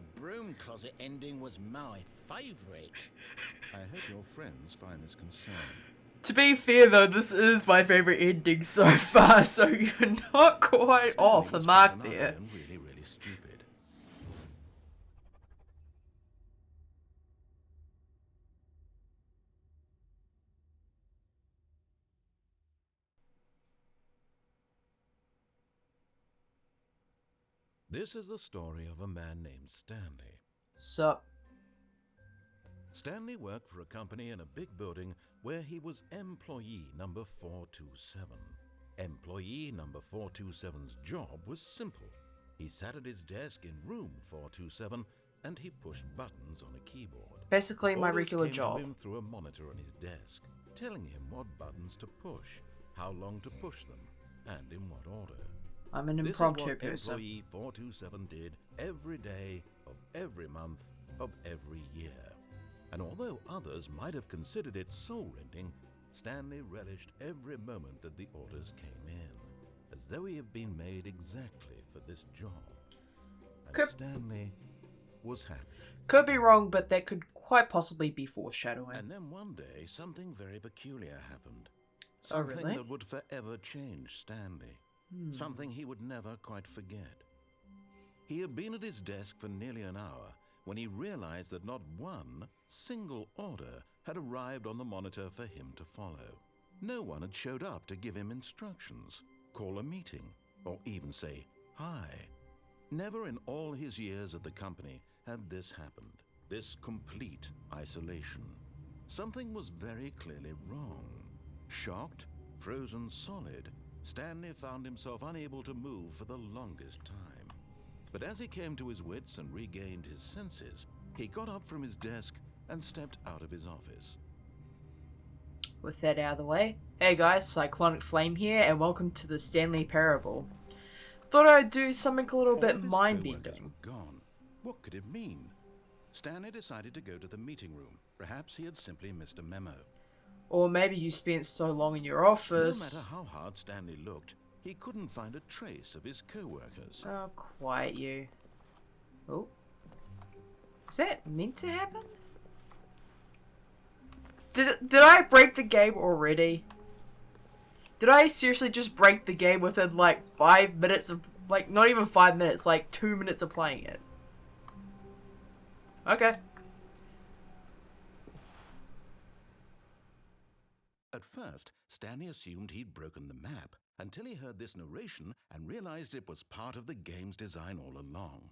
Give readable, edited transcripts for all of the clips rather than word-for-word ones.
The broom closet ending was my favourite. I hope your friends find this concerning. To be fair though, this is my favourite ending so far, so you're not quite off the mark there. Really, really stupid. This is the story of a man named Stanley. Sup? Stanley worked for a company in a big building where he was employee number 427. Employee number 427's job was simple. He sat at his desk in room 427 and he pushed buttons on a keyboard. Basically my Orders regular came job. to him through a monitor on his desk, telling him what buttons to push, how long to push them, and in what order. I'm an This impromptu is what person. employee 427 did every day of every month of every year. And although others might have considered it soul-rending, Stanley relished every moment that the orders came in, as though he had been made exactly for this job. And Stanley was happy. Could be wrong, but that could quite possibly be foreshadowing. And then one day, something very peculiar happened. Oh, Something really? that would forever change Stanley. Something he would never quite forget. He had been at his desk for nearly an hour when he realized that not one single order had arrived on the monitor for him to follow. No one had showed up to give him instructions, call a meeting, or even say hi. Never in all his years at the company had this happened, this complete isolation. Something was very clearly wrong. Shocked, frozen solid, Stanley found himself unable to move for the longest time. But as he came to his wits and regained his senses, he got up from his desk and stepped out of his office. With that out of the way, hey guys, Cyclonic Flame here, and welcome to the Stanley Parable. Thought I'd do something a little All bit of his mind-bending. coworkers were gone. What could it mean? Stanley decided to go to the meeting room. Perhaps he had simply missed a memo. Or maybe you spent so long in your No office. matter how hard Stanley looked, he couldn't find a trace of his co-workers. Oh, quiet you. Oh. Is that meant to happen? Did I break the game already? Did I seriously just break the game within like 5 minutes of, like, not even 5 minutes, like 2 minutes of playing it? Okay. At first, Stanley assumed he'd broken the map until he heard this narration and realized it was part of the game's design all along.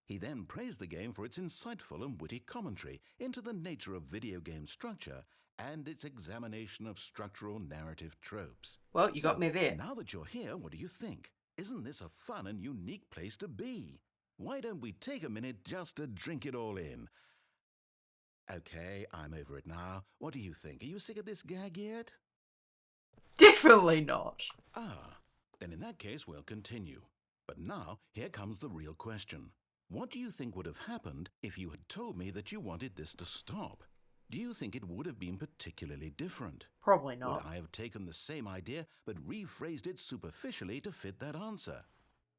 He then praised the game for its insightful and witty commentary into the nature of video game structure and its examination of structural narrative tropes. Well, you got me there. Now that you're here, what do you think? Isn't this a fun and unique place to be? Why don't we take a minute just to drink it all in? Okay, I'm over it now. What do you think? Are you sick of this gag yet? Definitely not. Ah, then in that case we'll continue. But now, here comes the real question. What do you think would have happened if you had told me that you wanted this to stop? Do you think it would have been particularly different? Probably not. Would I have taken the same idea but rephrased it superficially to fit that answer?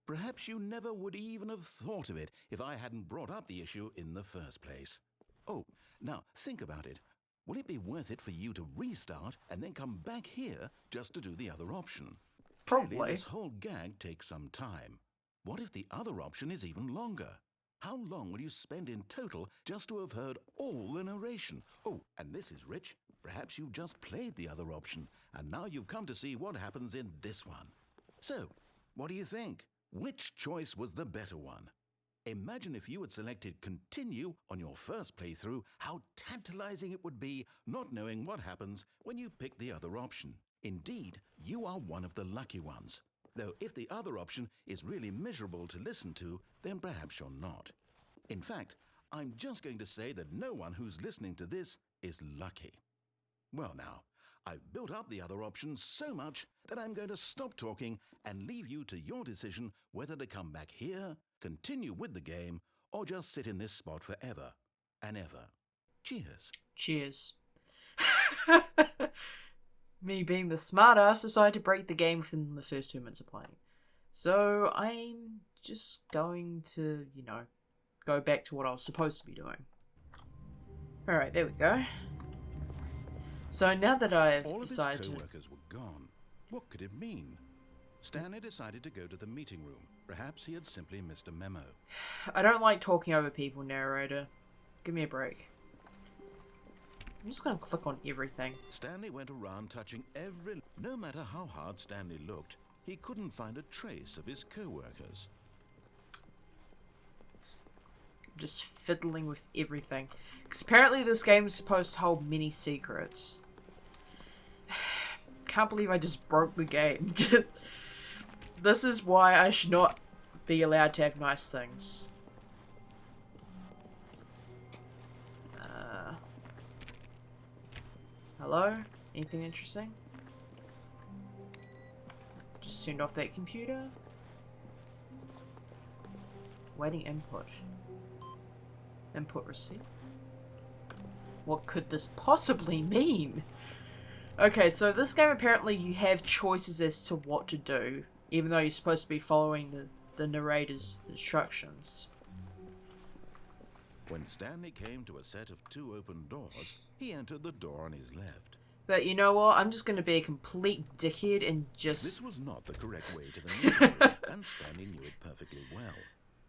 Perhaps you never would even have thought of it if I hadn't brought up the issue in the first place. Oh, now think about it. Will it be worth it for you to restart and then come back here just to do the other option? Probably. Clearly, this whole gag takes some time. What if the other option is even longer? How long will you spend in total just to have heard all the narration? Oh, and this is rich. Perhaps you've just played the other option, and now you've come to see what happens in this one. So, what do you think? Which choice was the better one? Imagine if you had selected continue on your first playthrough, how tantalizing it would be not knowing what happens when you pick the other option. Indeed, you are one of the lucky ones. Though if the other option is really miserable to listen to, then perhaps you're not. In fact, I'm just going to say that no one who's listening to this is lucky. Well now, I've built up the other option so much that I'm going to stop talking and leave you to your decision whether to come back here, continue with the game, or just sit in this spot forever and ever. Cheers. Cheers. Me being the smartass decided to break the game within the first 2 minutes of playing. So I'm just going to, go back to what I was supposed to be doing. Alright, there we go. So now that I've All of his decided to... co-workers were gone. What could it mean? Stanley decided to go to the meeting room. Perhaps he had simply missed a memo. I don't like talking over people, narrator. Give me a break. I'm just gonna click on everything. Stanley went around touching every... No matter how hard Stanley looked, he couldn't find a trace of his co-workers. Just fiddling with everything. Because apparently this game is supposed to hold many secrets. Can't believe I just broke the game. This is why I should not be allowed to have nice things. Hello? Anything interesting? Just turned off that computer. Waiting input. Input receipt. What could this possibly mean? Okay, so this game apparently you have choices as to what to do, even though you're supposed to be following the narrator's instructions. When Stanley came to a set of 2 open doors, he entered the door on his left. But you know what? I'm just going to be a complete dickhead and just... This was not the correct way to the meeting room, and Stanley knew it perfectly well.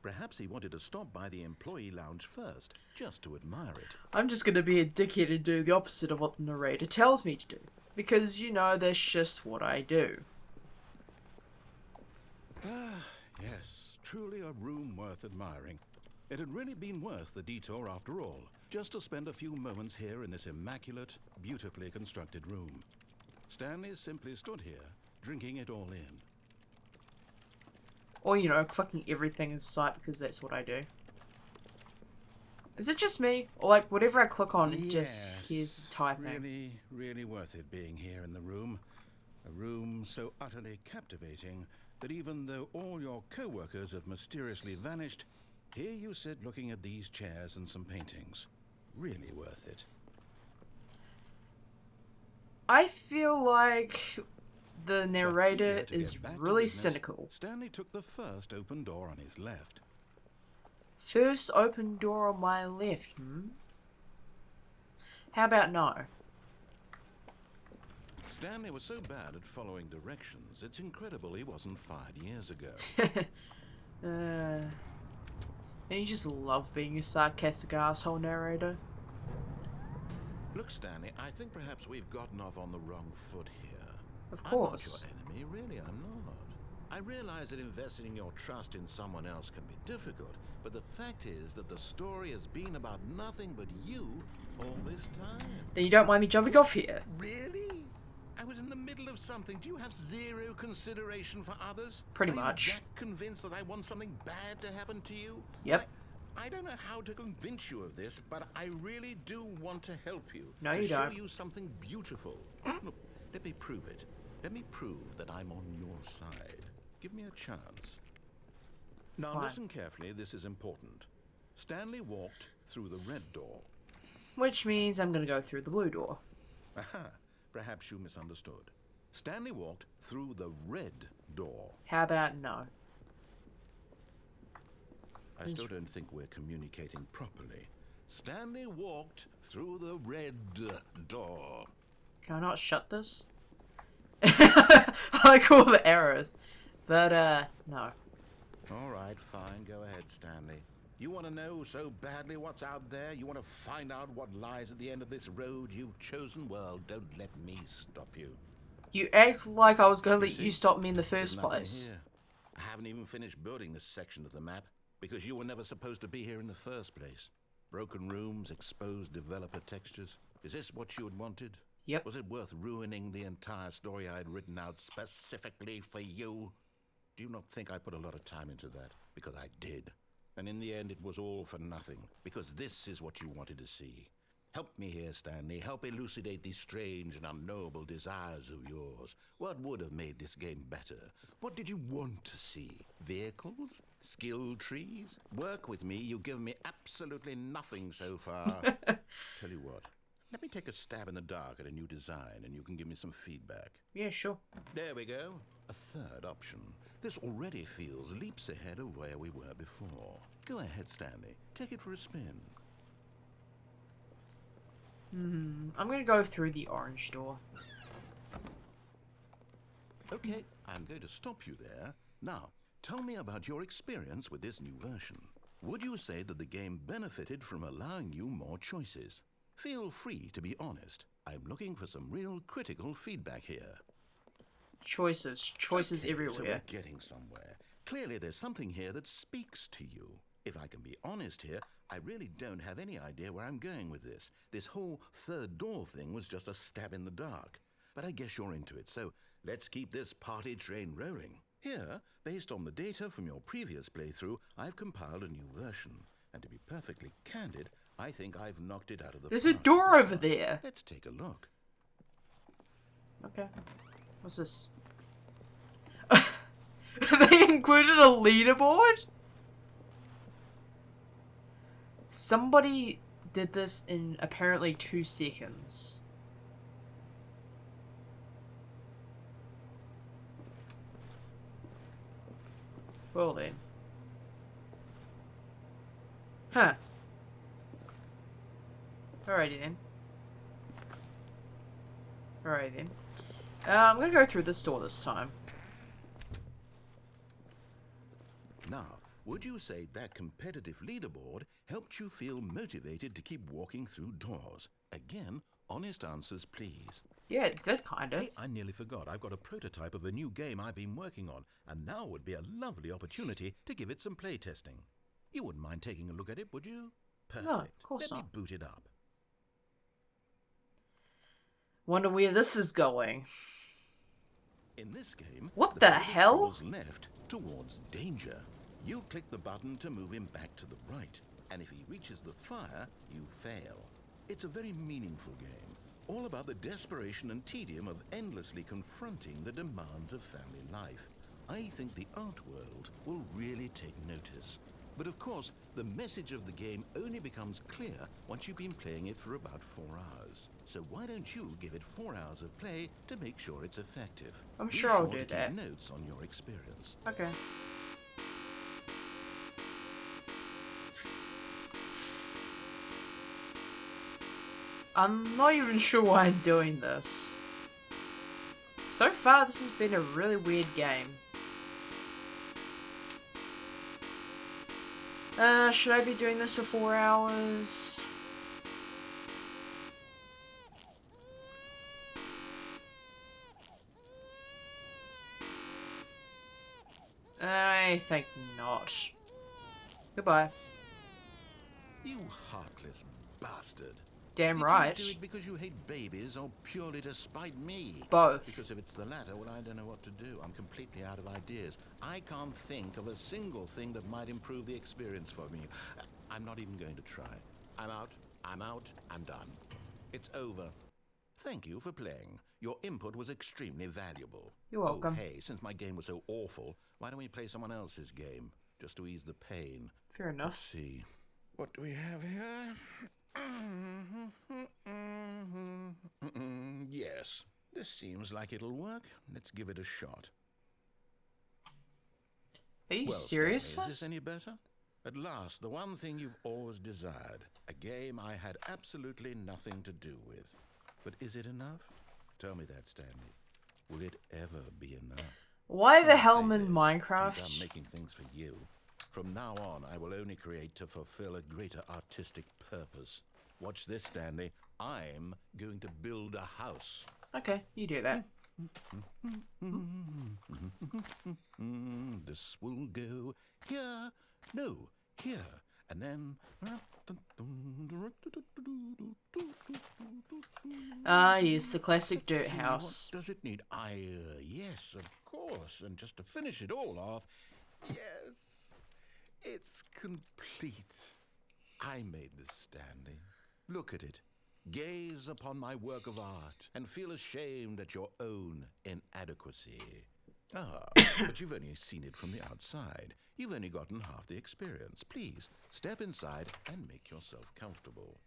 Perhaps he wanted to stop by the employee lounge first, just to admire it. I'm just going to be a dickhead and do the opposite of what the narrator tells me to do. Because, you know, that's just what I do. Ah, yes, truly a room worth admiring. It had really been worth the detour after all, just to spend a few moments here in this immaculate, beautifully constructed room. Stanley simply stood here, drinking it all in. Or, you know, clicking everything in sight because that's what I do. Is it just me? Or, like, whatever I click on, it just hears the typing. Really worth it being here in the room. A room so utterly captivating that even though all your co-workers have mysteriously vanished, here you sit looking at these chairs and some paintings. Really worth it. I feel like the narrator is really cynical. Stanley took the first open door on his left. First open door on my left, How about no? Stanley was so bad at following directions, it's incredible he wasn't 5 years ago. And you just love being a sarcastic asshole, narrator. Look, Stanley, I think perhaps we've gotten off on the wrong foot here. Of course. I'm not your enemy, really, I'm not. I realize that investing your trust in someone else can be difficult, but the fact is that the story has been about nothing but you all this time. Then you don't mind me jumping off here? Really? I was in the middle of something. Do you have zero consideration for others? Pretty Are much. you that convinced that I want something bad to happen to you? Yep. I don't know how to convince you of this, but I really do want to help you. No, you don't. To show you something beautiful. Look, let me prove it. Let me prove that I'm on your side. Give me a chance. Now Fine. listen carefully, this is important. Stanley walked through the red door. Which means I'm gonna go through the blue door. Aha, perhaps you misunderstood. Stanley walked through the red door. How about no? I still don't think we're communicating properly. Stanley walked through the red door. Can I not shut this? I like all the errors. But, no. All right, fine. Go ahead, Stanley. You want to know so badly what's out there? You want to find out what lies at the end of this road you've chosen? Well, don't let me stop you. You act like I was going to let see, you stop me in the There's first nothing place. here. I haven't even finished building this section of the map because you were never supposed to be here in the first place. Broken rooms, exposed developer textures. Is this what you had wanted? Yep. Was it worth ruining the entire story I had written out specifically for you? Do you not think I put a lot of time into that? Because I did. And in the end, it was all for nothing. Because this is what you wanted to see. Help me here, Stanley. Help elucidate these strange and unknowable desires of yours. What would have made this game better? What did you want to see? Vehicles? Skill trees? Work with me. You've given me absolutely nothing so far. Tell you what. let me take a stab in the dark at a new design and you can give me some feedback. Yeah, sure. There we go. A third option. This already feels leaps ahead of where we were before. Go ahead, Stanley. Take it for a spin. I'm gonna go through the orange door. Okay, I'm going to stop you there. Now, tell me about your experience with this new version. Would you say that the game benefited from allowing you more choices? Feel free to be honest. I'm looking for some real critical feedback here. Choices Okay, everywhere. So we're getting somewhere. Clearly there's something here that speaks to you. If I can be honest here, I really don't have any idea where I'm going with this. This whole third door thing was just a stab in the dark. But I guess you're into it, so let's keep this party train rolling. Here, based on the data from your previous playthrough, I've compiled a new version. And to be perfectly candid, I think I've knocked it out of the There's a park door this over time. there. Let's take a look. Okay. What's this? They included a leaderboard? Somebody did this in apparently 2 seconds. Well then. Huh. Alrighty then. Alrighty then. I'm gonna go through this door this time. Now, would you say that competitive leaderboard helped you feel motivated to keep walking through doors? Again, honest answers, please. Yeah, it did kind of. Hey, I nearly forgot. I've got a prototype of a new game I've been working on, and now would be a lovely opportunity to give it some playtesting. You wouldn't mind taking a look at it, would you? Perfect. No, of course Let me not. boot it up. Wonder where this is going. In this game, What the player hell? crawls left towards danger. You click the button to move him back to the right, and if he reaches the fire, you fail. It's a very meaningful game, all about the desperation and tedium of endlessly confronting the demands of family life. I think the art world will really take notice. But of course, the message of the game only becomes clear once you've been playing it for about 4 hours. So why don't you give it 4 hours of play to make sure it's effective? I'm Be sure I'll to do keep that. notes on your experience. Okay. I'm not even sure why I'm doing this. So far, this has been a really weird game. Should I be doing this for 4 hours? I think not. Goodbye. You heartless bastard. Damn Did right. you do it because you hate babies or purely to spite me? Both. Because if it's the latter, well, I don't know what to do. I'm completely out of ideas. I can't think of a single thing that might improve the experience for me. I'm not even going to try. I'm out. I'm done. It's over. Thank you for playing. Your input was extremely valuable. You're welcome. Oh, hey, since my game was so awful, why don't we play someone else's game? Just to ease the pain. Fair Let's enough. see. What do we have here? Yes, this seems like it'll work. Let's give it a shot. Are you Well, serious? Stanley, is this any better? At last, the one thing you've always desired. A game I had absolutely nothing to do with. But is it enough? Tell me that, Stanley. Will it ever be enough? Why the I'll hell say am in this, I'm Minecraft? done making things for you. From now on, I will only create to fulfill a greater artistic purpose. Watch this, Stanley. I'm going to build a house. Okay, you do that. This will go here. No, here. And then... Ah, yes, the classic dirt See, house. what does it need? Yes, of course. And just to finish it all off, yes, it's complete. I made this, Stanley. Look at it. Gaze upon my work of art and feel ashamed at your own inadequacy. Ah, but you've only seen it from the outside. You've only gotten half the experience. Please, step inside and make yourself comfortable.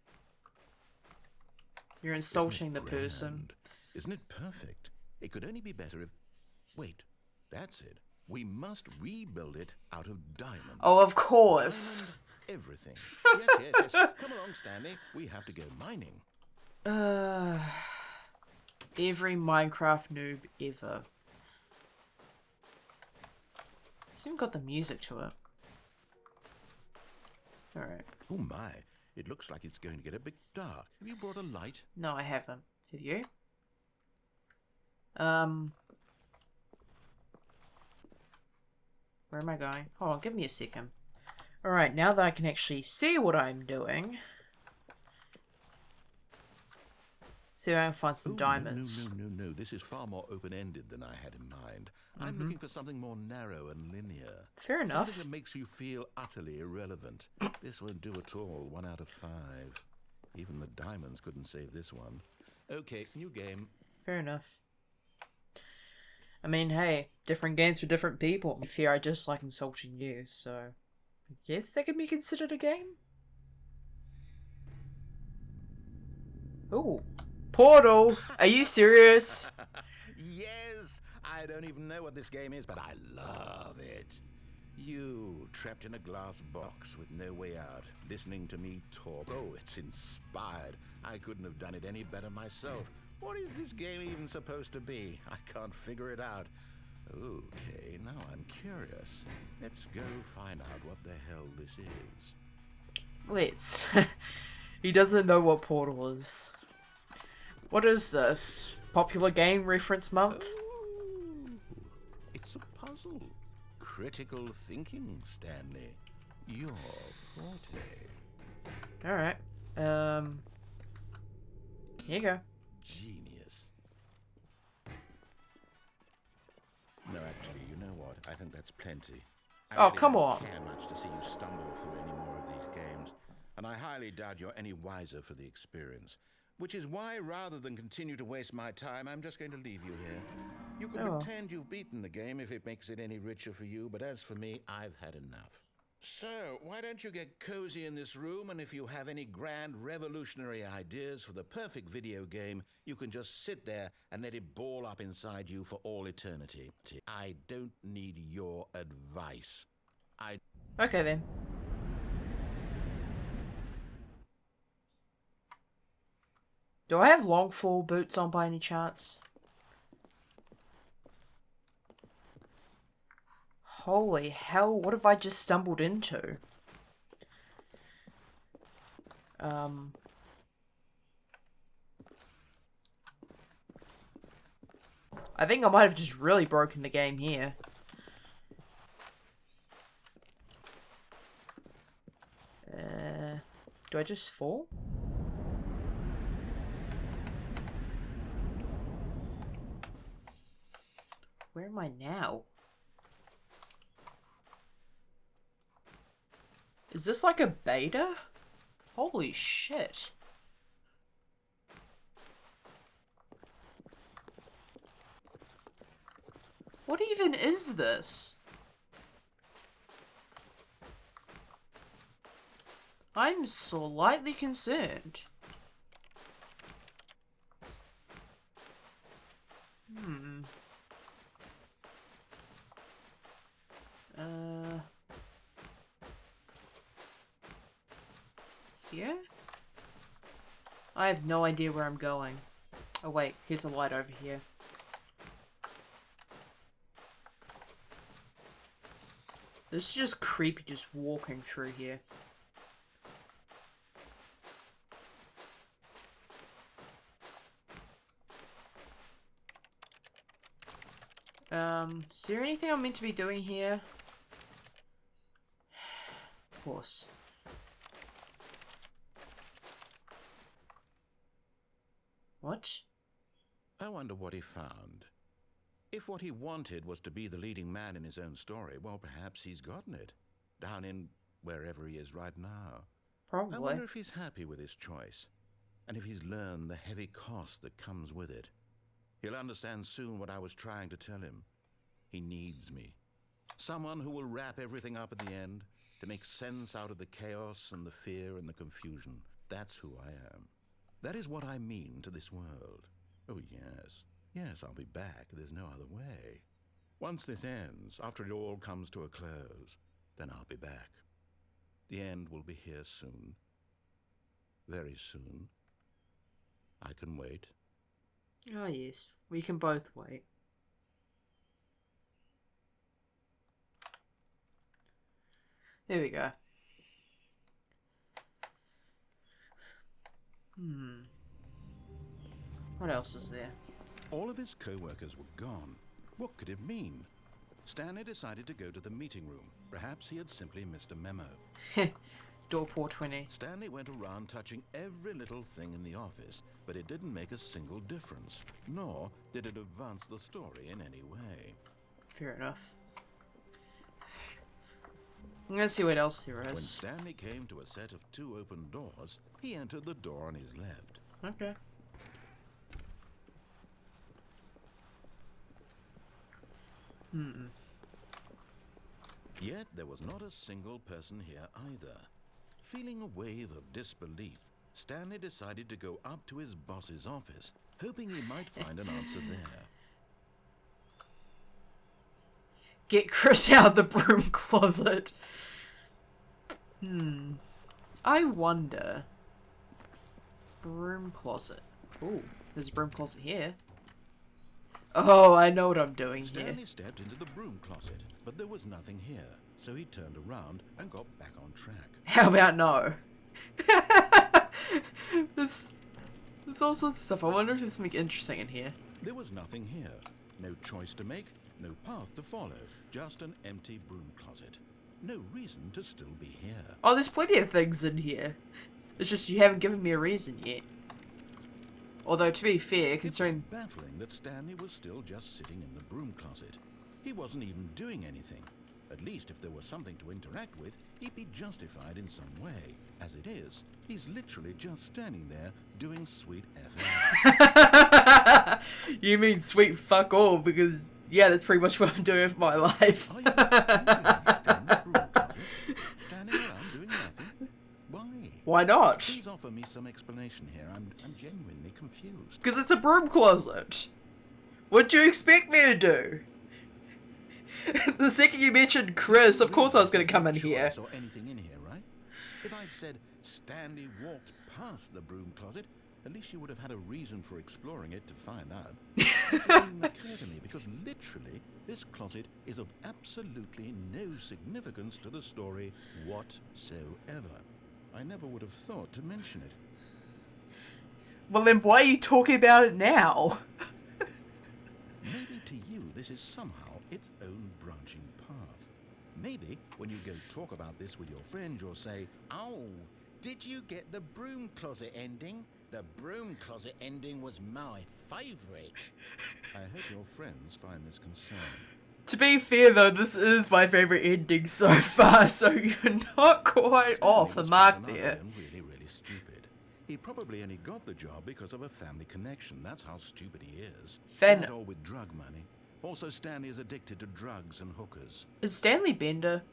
You're Isn't insulting it the person. grand? Isn't it perfect? It could only be better if... Wait, that's it. We must rebuild it out of diamond. Oh, of course. Diamond everything. Yes. Come along, Stanley. We have to go mining. Every Minecraft noob ever. It's even got the music to it. Alright. Oh my, it looks like it's going to get a bit dark. Have you brought a light? No, I haven't. Have you? Where am I going? Hold on, give me a second. Alright, now that I can actually see what I'm doing. See if I can find some diamonds. No. This is far more open-ended than I had in mind. I'm looking for something more narrow and linear. Fair enough. Something that makes you feel utterly irrelevant. This won't do at all. 1 out of 5. Even the diamonds couldn't save this one. Okay, new game. Fair enough. I mean, hey, different games for different people. I fear I just like insulting you, so I guess that can be considered a game. Ooh. Portal! Are you serious? Yes! I don't even know what this game is, but I love it. You, trapped in a glass box with no way out, listening to me talk. Oh, it's inspired. I couldn't have done it any better myself. What is this game even supposed to be? I can't figure it out. Okay, now I'm curious. Let's go find out what the hell this is. Let's. He doesn't know what Portal is. What is this? Popular Game Reference Month? Oh, it's a puzzle. Critical thinking, Stanley. Your forte. Alright. Here you go. Genius. No, actually, you know what? I think that's plenty. I really come don't on. care much to see you stumble through any more of these games, and I highly doubt you're any wiser for the experience. Which is why, rather than continue to waste my time, I'm just going to leave you here. You can pretend you've beaten the game if it makes it any richer for you, but as for me, I've had enough. So, why don't you get cozy in this room, and if you have any grand revolutionary ideas for the perfect video game, you can just sit there and let it ball up inside you for all eternity. I don't need your advice. Okay then. Do I have long fall boots on by any chance? Holy hell, what have I just stumbled into? I think I might have just really broken the game here. Do I just fall? Where am I now? Is this like a beta? Holy shit. What even is this? I'm slightly concerned. Here? I have no idea where I'm going. Oh wait, here's a light over here. This is just creepy just walking through here. Is there anything I'm meant to be doing here? Of course. What? I wonder what he found. If what he wanted was to be the leading man in his own story, well, perhaps he's gotten it. Down in wherever he is right now. Probably. I wonder if he's happy with his choice, and if he's learned the heavy cost that comes with it. He'll understand soon what I was trying to tell him. He needs me. Someone who will wrap everything up at the end, to make sense out of the chaos and the fear and the confusion. That's who I am. That is what I mean to this world. Oh, yes. Yes, I'll be back. There's no other way. Once this ends, after it all comes to a close, then I'll be back. The end will be here soon. Very soon. I can wait. Oh, yes. We can both wait. There we go. What else is there? All of his co-workers were gone. What could it mean? Stanley decided to go to the meeting room. Perhaps he had simply missed a memo. Door 420. Stanley went around touching every little thing in the office, but it didn't make a single difference, nor did it advance the story in any way. Fair enough. I'm gonna see what else there is. When Stanley came to a set of 2 open doors, he entered the door on his left. Okay. Yet there was not a single person here either. Feeling a wave of disbelief, Stanley decided to go up to his boss's office, hoping he might find an answer there. Get Chris out of the broom closet. I wonder. Broom closet. Ooh, there's a broom closet here. Oh, I know what I'm doing here. Stanley stepped into the broom closet, but there was nothing here, so he turned around and got back on track. How about no? There's all sorts of stuff. I wonder if there's something interesting in here. There was nothing here. No choice to make, no path to follow, just an empty broom closet. No reason to still be here. Oh, there's plenty of things in here. It's just you haven't given me a reason yet. Although, to be fair, considering... It was baffling that Stanley was still just sitting in the broom closet. He wasn't even doing anything. At least if there was something to interact with, he'd be justified in some way. As it is, he's literally just standing there doing sweet FM. You mean sweet fuck all, because, yeah, that's pretty much what I'm doing with my life. Are you really still in the broom closet? Standing around doing nothing? Why? Why not? Please offer me some explanation here. I'm genuinely confused. Because it's a broom closet. What do you expect me to do? The second you mentioned Chris, of course I was going to come in here. I saw anything in here, right? If I'd said Stanley walked past the broom closet, at least you would have had a reason for exploring it to find out. It didn't occur to me because literally this closet is of absolutely no significance to the story whatsoever. I never would have thought to mention it. Well then why are you talking about it now? Maybe to you this is somehow its own branching path. Maybe when you go talk about this with your friend you'll say, Oh, did you get the broom closet ending? The broom closet ending was my favourite. I hope your friends find this concerning. To be fair though, this is my favourite ending so far, so you're not quite off the mark there. Really stupid. He probably only got the job because of a family connection. That's how stupid he is. That or with drug money. Also, Stanley is addicted to drugs and hookers. Is Stanley Bender?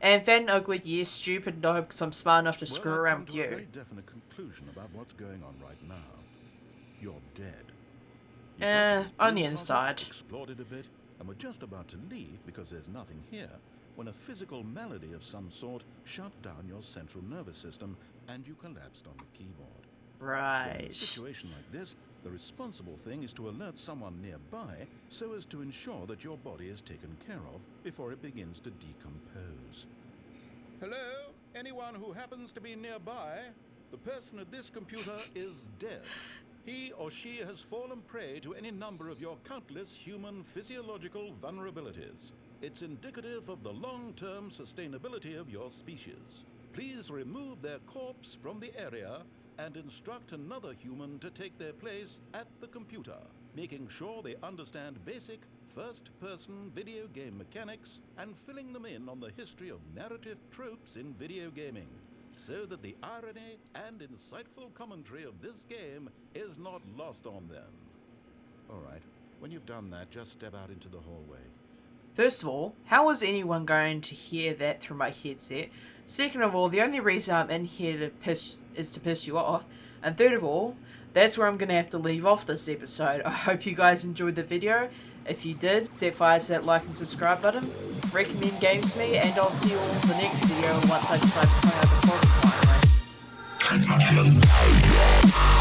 And Fat and Ugly, yes, stupid, no, because I'm smart enough to screw around with you. I've come to a very definite conclusion about what's going on right now. You're dead. On the inside. Explored it a bit, and we're just about to leave because there's nothing here, when a physical malady of some sort shut down your central nervous system and you collapsed on the keyboard. Right. In a situation like this, the responsible thing is to alert someone nearby so as to ensure that your body is taken care of before it begins to decompose. Hello? Anyone who happens to be nearby? The person at this computer is dead. He or she has fallen prey to any number of your countless human physiological vulnerabilities. It's indicative of the long-term sustainability of your species. Please remove their corpse from the area and instruct another human to take their place at the computer, making sure they understand basic first-person video game mechanics and filling them in on the history of narrative tropes in video gaming, so that the irony and insightful commentary of this game is not lost on them. All right, when you've done that, just step out into the hallway. First of all, how is anyone going to hear that through my headset? Second of all, the only reason I'm in here is to piss you off. And third of all, that's where I'm going to have to leave off this episode. I hope you guys enjoyed the video. If you did, set fire to that like and subscribe button. Recommend games to me, and I'll see you all in the next video once I decide to try out the product finally.